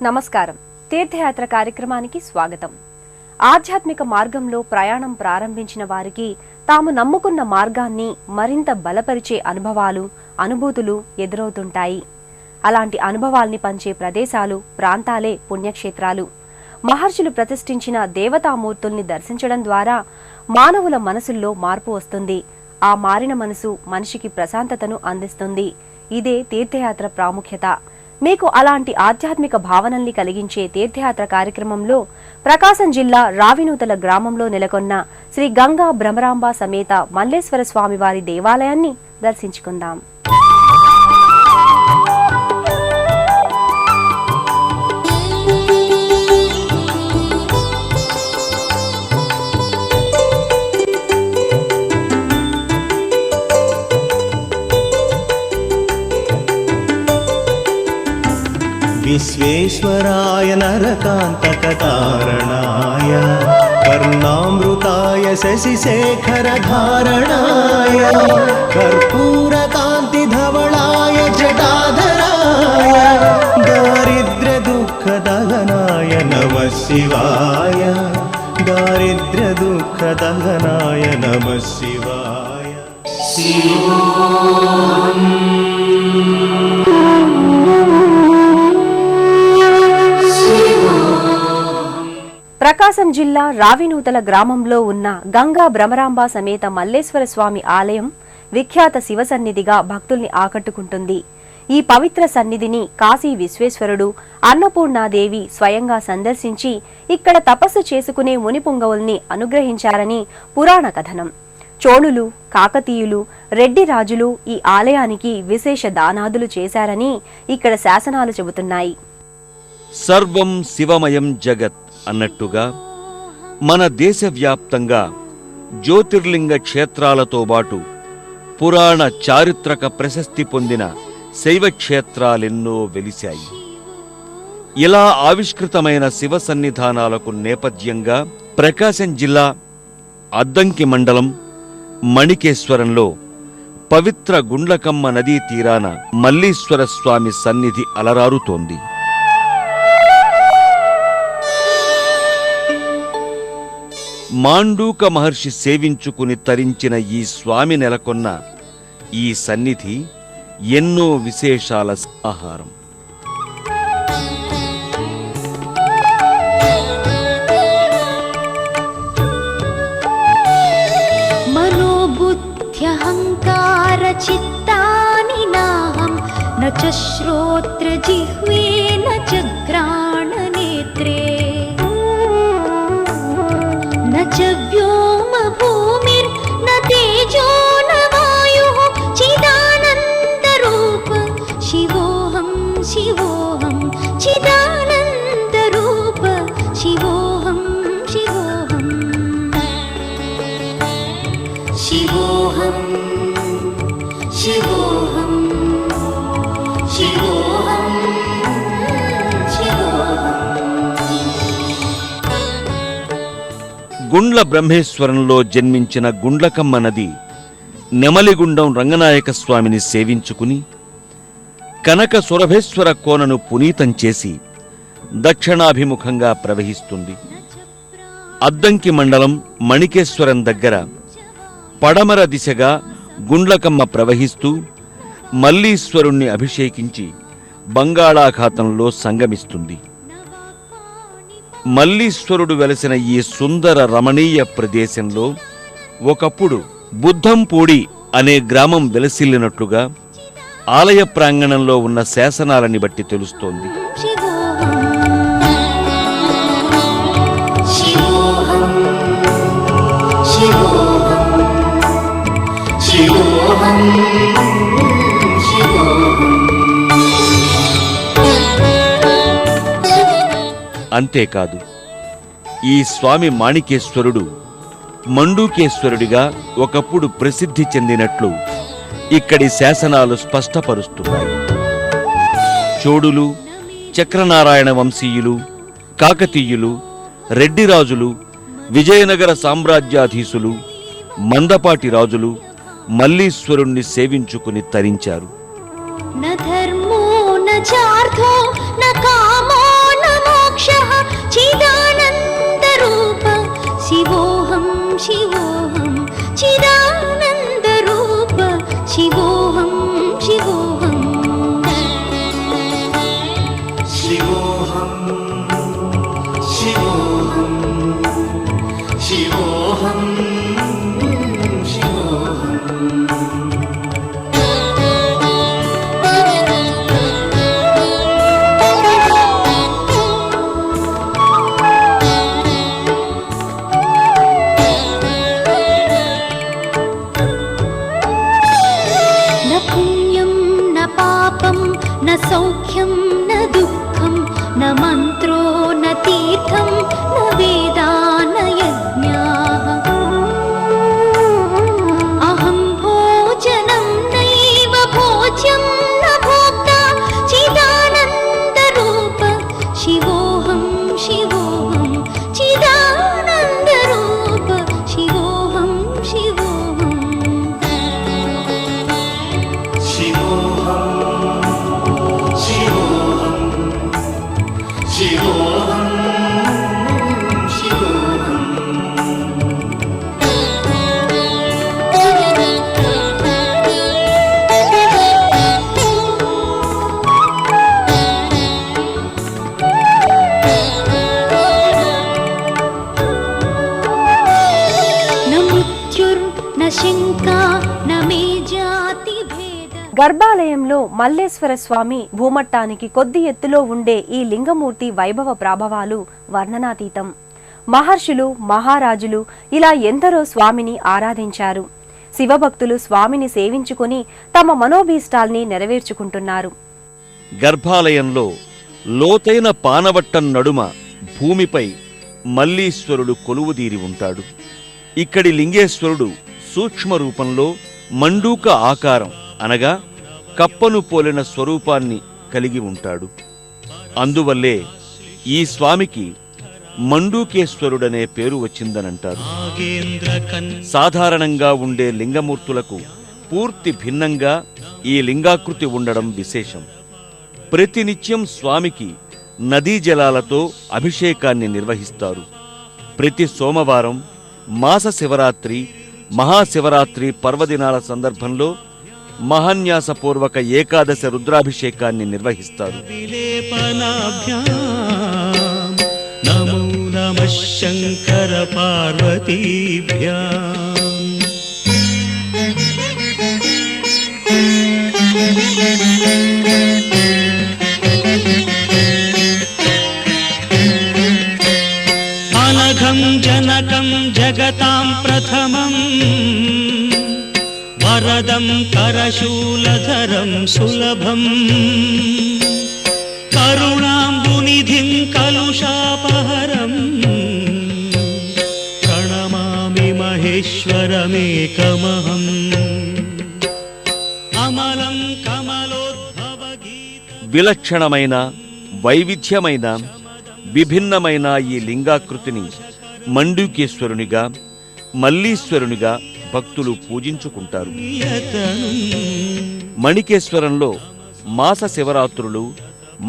నమస్కారం. తీర్థయాత్ర కార్యక్రమానికి స్వాగతం. ఆధ్యాత్మిక మార్గంలో ప్రయాణం ప్రారంభించిన వారికి తాము నమ్ముకున్న మార్గాన్ని మరింత బలపరిచే అనుభవాలు, అనుభూతులు ఎదురవుతుంటాయి. అలాంటి అనుభవాల్ని పంచే ప్రదేశాలు, ప్రాంతాలే పుణ్యక్షేత్రాలు. మహర్షులు ప్రతిష్ఠించిన దేవతామూర్తుల్ని దర్శించడం ద్వారా మానవుల మనసుల్లో మార్పు వస్తుంది. ఆ మారిన మనసు మనిషికి ప్రశాంతతను అందిస్తుంది. ఇదే తీర్థయాత్ర ప్రాముఖ్యత. మీకు అలాంటి ఆధ్యాత్మిక భావనల్ని కలిగించే తీర్థయాత్ర కార్యక్రమంలో ప్రకాశం జిల్లా రావినూతల గ్రామంలో నెలకొన్న శ్రీ గంగా భ్రమరాంబ సమేత మల్లేశ్వర స్వామివారి దేవాలయాన్ని దర్శించుకుందాం. विश्वेश्वराय नरकान्तकतारणाय कर्णामृताय शशिशेखरधारणाय कर्पूरकान्तिधवलाय जटाधराय दारिद्र्यदुःखदहनाय नमः शिवाय दारिद्र्यदुःखदहनाय नमः शिवाय। ప్రకాశం జిల్లా రావినూతల గ్రామంలో ఉన్న గంగా భ్రమరాంబ సమేత మల్లేశ్వర స్వామి ఆలయం విఖ్యాత శివ సన్నిధిగా భక్తుల్ని ఆకట్టుకుంటుంది. ఈ పవిత్ర సన్నిధిని కాశీ విశ్వేశ్వరుడు, అన్నపూర్ణాదేవి స్వయంగా సందర్శించి ఇక్కడ తపస్సు చేసుకునే మునిపుంగవుల్ని అనుగ్రహించారని పురాణ కథనం. చోళులు, కాకతీయులు, రెడ్డి రాజులు ఈ ఆలయానికి విశేష దానాదులు చేశారని ఇక్కడ శాసనాలు చెబుతున్నాయి. సర్వం శివమయం జగత్ అన్నట్టుగా మన దేశవ్యాప్తంగా జ్యోతిర్లింగ క్షేత్రాలతో పాటు పురాణ చారిత్రక ప్రశస్తి పొందిన శైవ క్షేత్రాలెన్నో వెలిశాయి. ఇలా ఆవిష్కృతమైన శివ సన్నిధానాలకు నేపథ్యంగా ప్రకాశం జిల్లా అద్దంకి మండలం మణికేశ్వరంలో పవిత్ర గుండ్లకమ్మ నదీ తీరాన మల్లీశ్వర స్వామి సన్నిధి అలరారుతోంది. మాండూక మహర్షి సేవించుకుని తరించిన ఈ స్వామి నెలకొన్న ఈ సన్నిధి ఎన్నో విశేషాల ఆహారం. మనోబుద్ధ్యహంకార చిత్తాని నాహం న చ శ్రోత్ర జిహ్వే న చ ఘ్రాణ నేత్రే न च व्योम भूमिर् न तेजो न वायुः चिदानन्दरूप शिवोऽहं शिवोऽहं चिदानन्दरूप शिवोऽहं शिवोऽहं शिवोऽहं शिवोऽहं शिवोऽहं గుండ్ల బ్రహ్మేశ్వరంలో జన్మించిన గుండ్లకమ్మ నది నెమలిగుండం రంగనాయక స్వామిని సేవించుకుని కనక సురభేశ్వర కోనను పునీతం చేసి దక్షిణాభిముఖంగా ప్రవహిస్తుంది. అద్దంకి మండలం మణికేశ్వరం దగ్గర పడమర దిశగా గుండ్లకమ్మ ప్రవహిస్తూ మల్లీశ్వరుణ్ణి అభిషేకించి బంగాళాఖాతంలో సంగమిస్తుంది. మల్లీశ్వరుడు వెలసిన ఈ సుందర రమణీయ ప్రదేశంలో ఒకప్పుడు బుద్ధంపూడి అనే గ్రామం వెలసిల్లినట్లుగా ఆలయ ప్రాంగణంలో ఉన్న శాసనాలని బట్టి తెలుస్తోంది. అంతేకాదు, ఈ స్వామి మాణికేశ్వరుడు మండూకేశ్వరుడిగా ఒకప్పుడు ప్రసిద్ధి చెందినట్లు ఇక్కడి శాసనాలు స్పష్టపరుస్తున్నాయి. చోడులు, చక్రనారాయణ వంశీయులు, కాకతీయులు, రెడ్డిరాజులు, విజయనగర సామ్రాజ్యాధీశులు, మందపాటి రాజులు మల్లీశ్వరుణ్ణి సేవించుకుని తరించారు. న ధర్మో న చార్థో న కామో न सौख्यं न दुःखं न मन्त्रो न तीर्थं न वेदा न यज्ञाः अहं भोजनं नैव भोज्यं न भोक्ता चिदानन्दरूप शिवोऽहं शिवोऽहं चिदानन्दरूप शिवोऽहं शिवोऽहम् न मृत्युर्न शङ्का न मे जातिभेद గర్భాలయంలో మల్లేశ్వర స్వామి భూమట్టానికి కొద్ది ఎత్తులో ఉండే ఈ లింగమూర్తి వైభవ ప్రాభవాలు వర్ణనాతీతం. మహర్షులు, మహారాజులు ఇలా ఎందరో స్వామిని ఆరాధించారు. శివభక్తులు స్వామిని సేవించుకుని తమ మనోభీష్టాల్ని నెరవేర్చుకుంటున్నారు. గర్భాలయంలో లోతైన పానవట్టం నడుమ భూమిపై మల్లీశ్వరుడు కొలువుదీరి ఉంటాడు. ఇక్కడి లింగేశ్వరుడు సూక్ష్మ రూపంలో మండూక ఆకారం అనగా కప్పను పోలిన స్వరూపాన్ని కలిగి ఉంటాడు. అందువల్లే ఈ స్వామికి మండూకేశ్వరుడనే పేరు వచ్చిందనంటారు. సాధారణంగా ఉండే లింగమూర్తులకు పూర్తి భిన్నంగా ఈ లింగాకృతి ఉండడం విశేషం. ప్రతినిత్యం స్వామికి నదీ జలాలతో అభిషేకాన్ని నిర్వహిస్తారు. ప్రతి సోమవారం, మాస శివరాత్రి, మహాశివరాత్రి పర్వదినాల సందర్భంలో మహాన్యాసపూర్వక ఏకాదశ రుద్రాభిషేకాన్ని నిర్వహిస్తారు. నమో నమః శంకర పార్వతీభ్యాం. అనఘం జనకం జగతాం ప్రథమం వరదం కరశూలధరం సులభం కరుణాంబునిధిం కలుషాపహరం ప్రణమామి మహేశ్వరమేకమహం అమలం కమలోద్భవ గీత. విలక్షణమైన, వైవిధ్యమైన, విభిన్నమైన ఈ లింగాకృతిని మండూకేశ్వరునిగా, మల్లీశ్వరునిగా భక్తులు పూజించుకుంటారు. మణికేశ్వరంలో మాస శివరాత్రులు,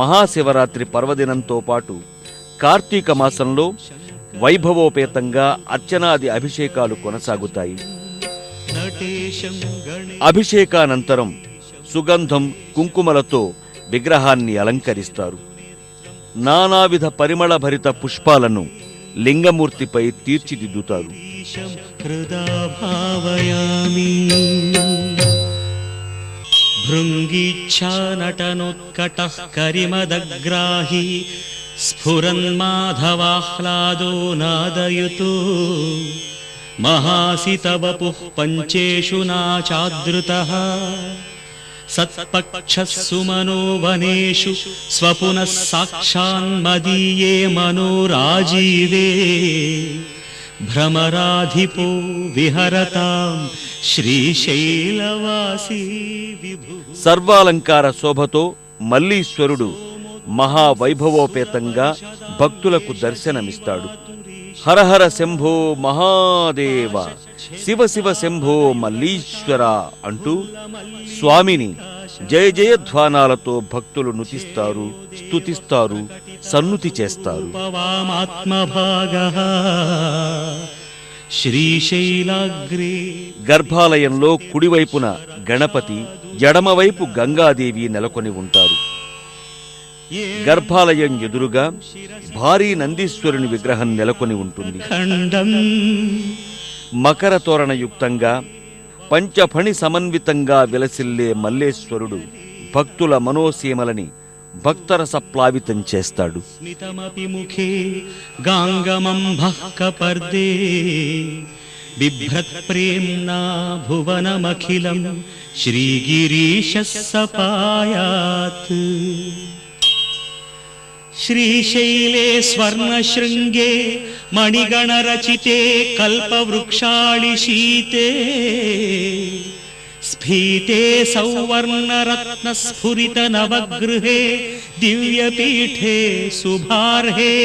మహాశివరాత్రి పర్వదినంతో పాటు కార్తీక మాసంలో వైభవోపేతంగా అర్చనాది అభిషేకాలు కొనసాగుతాయి. అభిషేకానంతరం సుగంధం, కుంకుమలతో విగ్రహాన్ని అలంకరిస్తారు. నానావిధ పరిమళ భరిత పుష్పాలను లింగమూర్తిపై తీర్చిదిద్దుతారు. భృంగీచ్ఛా నటనోత్కటః కరిమదగ్రాహి స్ఫురన్మాధవాహ్లాదో నాదయుతో మహాసితవపుః పంచేషు నాచాదృతః సత్పక్షః సుమనో వనేషు స్వపునః సాక్షాన్మదీయే మనోరాజీవే భ్రమరాధిపో విహరతాం శ్రీశైలవాసీ విభు. సర్వాలంకార శోభతో మల్లీశ్వరుడు మహావైభవోపేతంగా భక్తులకు దర్శనమిస్తాడు. హరహర శంభో మహాదేవ, శివ శివ శంభో మల్లీశ్వర అంటూ స్వామిని జయ జయధ్వానాలతో భక్తులు నుతిస్తారు, స్తుతిస్తారు, సన్నుతి చేస్తారు. శ్రీశైలాగ్రే గర్భాలయంలో కుడివైపున గణపతి, ఎడమవైపు గంగాదేవి నెలకొని ఉంటారు. గర్భాలయం ఎదురుగా భారీ నందీశ్వరుని విగ్రహం నెలకొని ఉంటుంది. ఖండం మకర తోరణయుక్తంగా పంచఫణి సమన్వితంగా విలసిల్లే మల్లేశ్వరుడు భక్తుల మనోసీమలని భక్తరస ప్లావితం చేస్తాడు. స్మితమపి ముఖే గాంగమంభః కపర్దే बिभ्रत्प्रेम्णा भुवनमखिलं श्रीगिरीशः सपायात्। श्रीशैले स्वर्णशृङ्गे मणिगणरचिते कल्पवृक्षाळिशीते स्फीते सौवर्णरत्नस्फुरितनवगृहे दिव्यपीठे शुभार्हे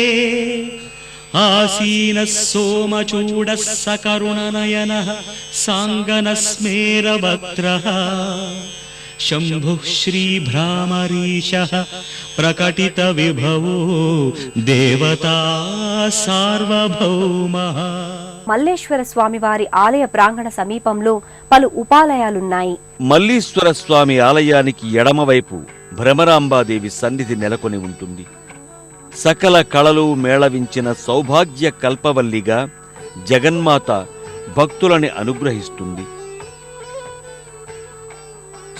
आसीनः सोमचूडः सकरुणनयनः साङ्गनस्मेरवक्त्रः शम्भुः श्रीभ्रामरीशः प्रकटितविभवो देवता सार्वभौमः। మల్లేశ్వర స్వామివారి ఆలయ ప్రాంగణ సమీపంలో పలు ఉపాలయాలున్నాయి. మల్లీశ్వర స్వామి ఆలయానికి ఎడమవైపు భ్రమరాంబాదేవి సన్నిధి నెలకొని ఉంటుంది. సకల కళలు మేళవించిన సౌభాగ్య కల్పవల్లిగా జగన్మాత భక్తులని అనుగ్రహిస్తుంది.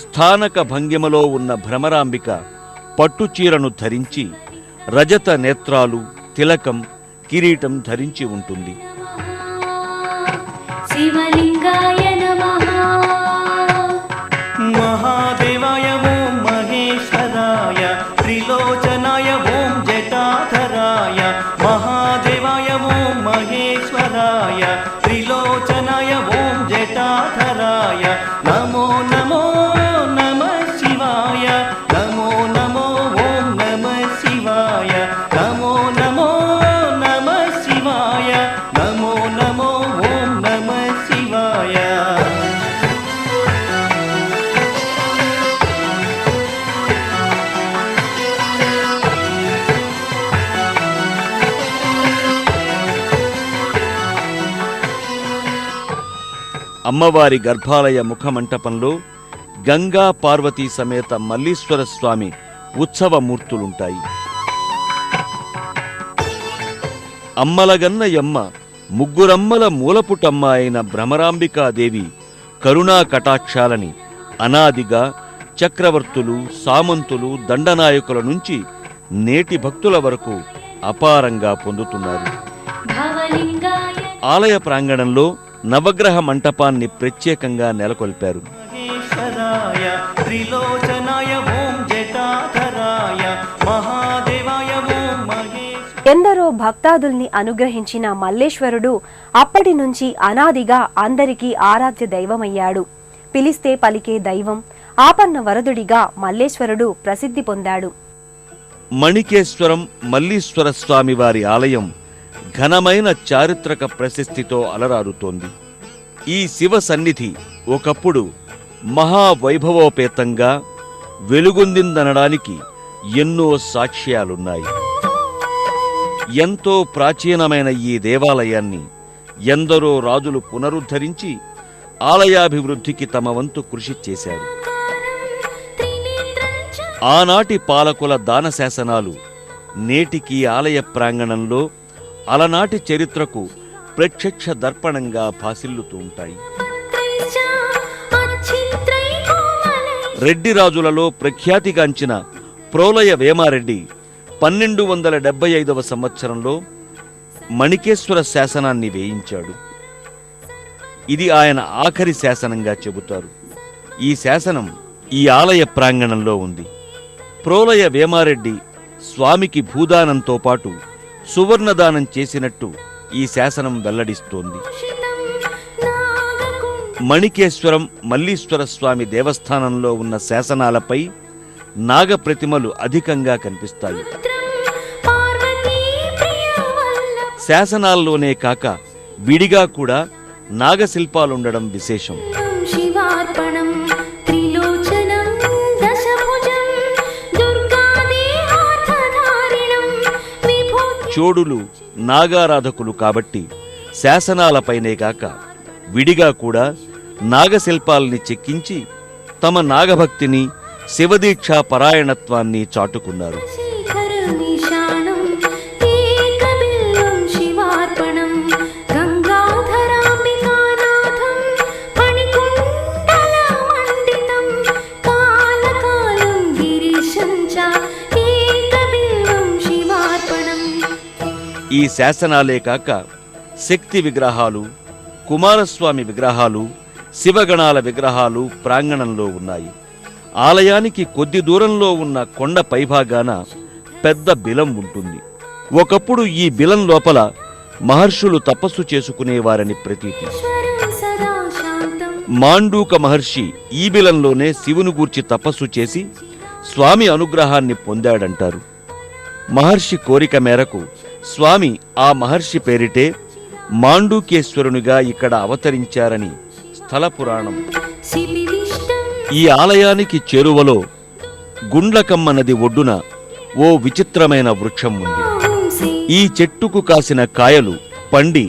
స్థానక భంగిమలో ఉన్న భ్రమరాంబిక పట్టుచీరను ధరించి రజత నేత్రాలు, తిలకం, కిరీటం ధరించి ఉంటుంది. శివలింగాయ నమః. మహాదేవాయ ఓం మహేశ్వరాయ త్రిలోచనాయ ఓం జటాధరాయ మహాదేవాయ ఓం మహేశ్వరాయ త్రిలోచనాయ ఓం జటాధరాయ నమో నమో నమః శివాయ నమో నమో ఓం నమః శివాయ నమో నమో నమః శివాయ నమో నమో ఓం నమః శివాయ. అమ్మవారి గర్భాలయ ముఖమంటపంలో గంగా పార్వతీ సమేత మల్లీశ్వర స్వామి ఉత్సవమూర్తులుంటాయి. అమ్మలగన్న యమ్మ ముగ్గురమ్మల మూలపుటమ్మ అయిన భ్రమరాంబికాదేవి కరుణా కటాక్షాలని అనాదిగా చక్రవర్తులు, సామంతులు, దండనాయకుల నుంచి నేటి భక్తుల వరకు అపారంగా పొందుతున్నారు. భవలింగాయ ఆలయ ప్రాంగణంలో నవగ్రహ మంటపాన్ని ప్రత్యేకంగా నెలకొల్పారు. మహేశ్వరాయ త్రిలోచనాయ ఓం జటాధరాయ మహాదేవాయ ఓం మహేశ్వరాయ. ఎందరో భక్తాదుల్ని అనుగ్రహించిన మల్లేశ్వరుడు అప్పటి నుంచి అనాదిగా అందరికీ ఆరాధ్య దైవమయ్యాడు. పిలిస్తే పలికే దైవం, ఆపన్న వరదుడిగా మల్లేశ్వరుడు ప్రసిద్ధి పొందాడు. మణికేశ్వరం మల్లీశ్వర స్వామి వారి ఆలయం ఘనమైన చారిత్రక ప్రశస్తితో అలరారుతోంది. ఈ శివ సన్నిధి ఒకప్పుడు మహావైభవోపేతంగా వెలుగొందిందనడానికి ఎన్నో సాక్ష్యాలున్నాయి. ఎంతో ప్రాచీనమైన ఈ దేవాలయాన్ని ఎందరో రాజులు పునరుద్ధరించి ఆలయాభివృద్ధికి తమ వంతు కృషి చేశారు. ఆనాటి పాలకుల దాన శాసనాలు నేటికి ఆలయ ప్రాంగణంలో అలనాటి చరిత్రకు ప్రత్యక్ష దర్పణంగా భాసిల్లుతూ ఉంటాయి. రెడ్డి రాజులలో ప్రఖ్యాతిగాంచిన ప్రోలయ వేమారెడ్డి 1275వ సంవత్సరంలో మణికేశ్వర శాసనాన్ని వేయించాడు. ఇది ఆయన ఆఖరి శాసనంగా చెబుతారు. ఈ శాసనం ఈ ఆలయ ప్రాంగణంలో ఉంది. ప్రోలయ వేమారెడ్డి స్వామికి భూదానంతో పాటు సువర్ణదానం చేసినట్టు ఈ శాసనం వెల్లడిస్తోంది. మణికేశ్వరం మల్లీశ్వర స్వామి దేవస్థానంలో ఉన్న శాసనాలపై నాగప్రతిమలు అధికంగా కనిపిస్తాయి. శాసనాల్లోనే కాక విడిగా కూడా నాగశిల్పాలుండడం విశేషం. శివార్పణం త్రిలోచనం దశభుజం దుర్గాదేహార్థధారిణం విభూతి. చోడులు నాగారాధకులు కాబట్టి శాసనాలపైనే కాక విడిగా కూడా నాగశిల్పాల్ని చెక్కించి తమ నాగభక్తిని, శివదీక్షా పరాయణత్వాన్ని చాటుకున్నారు. శేఖరనిశానం ఏకబిల్వం శివార్పణం గంగాధరాంబికానాథం ఫణికుండలమండితం కాలకాలం గిరీశం చ ఏకబిల్వం శివార్పణం. ఈ శాసనాలే కాక శక్తి విగ్రహాలు, కుమారస్వామి విగ్రహాలు, శివగణాల విగ్రహాలు ప్రాంగణంలో ఉన్నాయి. ఆలయానికి కొద్ది దూరంలో ఉన్న కొండ పైభాగాన పెద్ద బిలం ఉంటుంది. ఒకప్పుడు ఈ బిలం లోపల మహర్షులు తపస్సు చేసుకునేవారని ప్రతీతి. సదా శాంతం మాండూక మహర్షి ఈ బిలంలోనే శివుని గూర్చి తపస్సు చేసి స్వామి అనుగ్రహాన్ని పొందాడంటారు. మహర్షి కోరిక మేరకు స్వామి ఆ మహర్షి పేరిటే మాండూకేశ్వరునిగా ఇక్కడ అవతరించారని స్థల పురాణం. శిబివిష్టం ఈ ఆలయానికి చేరువలో గుండ్లకమ్మ నది ఒడ్డున ఓ విచిత్రమైన వృక్షం ఉంది. హంసి ఈ చెట్టుకు కాసిన కాయలు పండి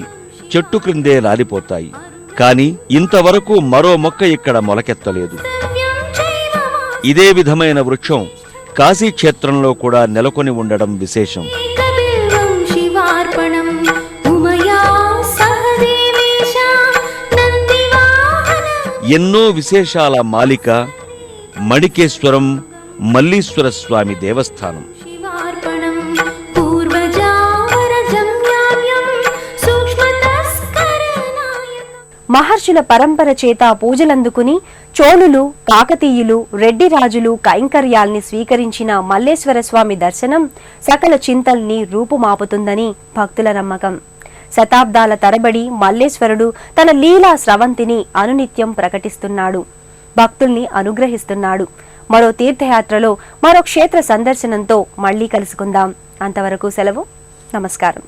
చెట్టు క్రిందే లాలిపోతాయి. కాని ఇంతవరకు మరో మొక్క ఇక్కడ మొలకెత్తలేదు. సవ్యం చైవ ఇదే విధమైన వృక్షం కాశీక్షేత్రంలో కూడా నెలకొని ఉండడం విశేషం. ఏకబిల్వం శివార్పణం ఉమయా సహదేవేశ నందివాహన ఎన్నో విశేషాల మాలిక మణికేశ్వరం మల్లీశ్వర స్వామి దేవస్థానం. శివార్పణం పూర్వజావరజమ్యామ్యం సూక్ష్మతస్కరనాయకం మహర్షుల పరంపర చేత పూజలందుకుని చోళులు, కాకతీయులు, రెడ్డి రాజులు కైంకర్యాల్ని స్వీకరించిన మల్లేశ్వర స్వామి దర్శనం సకల చింతల్ని రూపుమాపుతుందని భక్తుల నమ్మకం. శతాబ్దాల తరబడి మల్లేశ్వరుడు తన లీలా స్రవంతిని అనునిత్యం ప్రకటిస్తున్నాడు, భక్తుల్ని అనుగ్రహిస్తున్నాడు. మరో తీర్థయాత్రలో మరో క్షేత్ర సందర్శనంతో మళ్లీ కలుసుకుందాం. అంతవరకు సెలవు. నమస్కారం.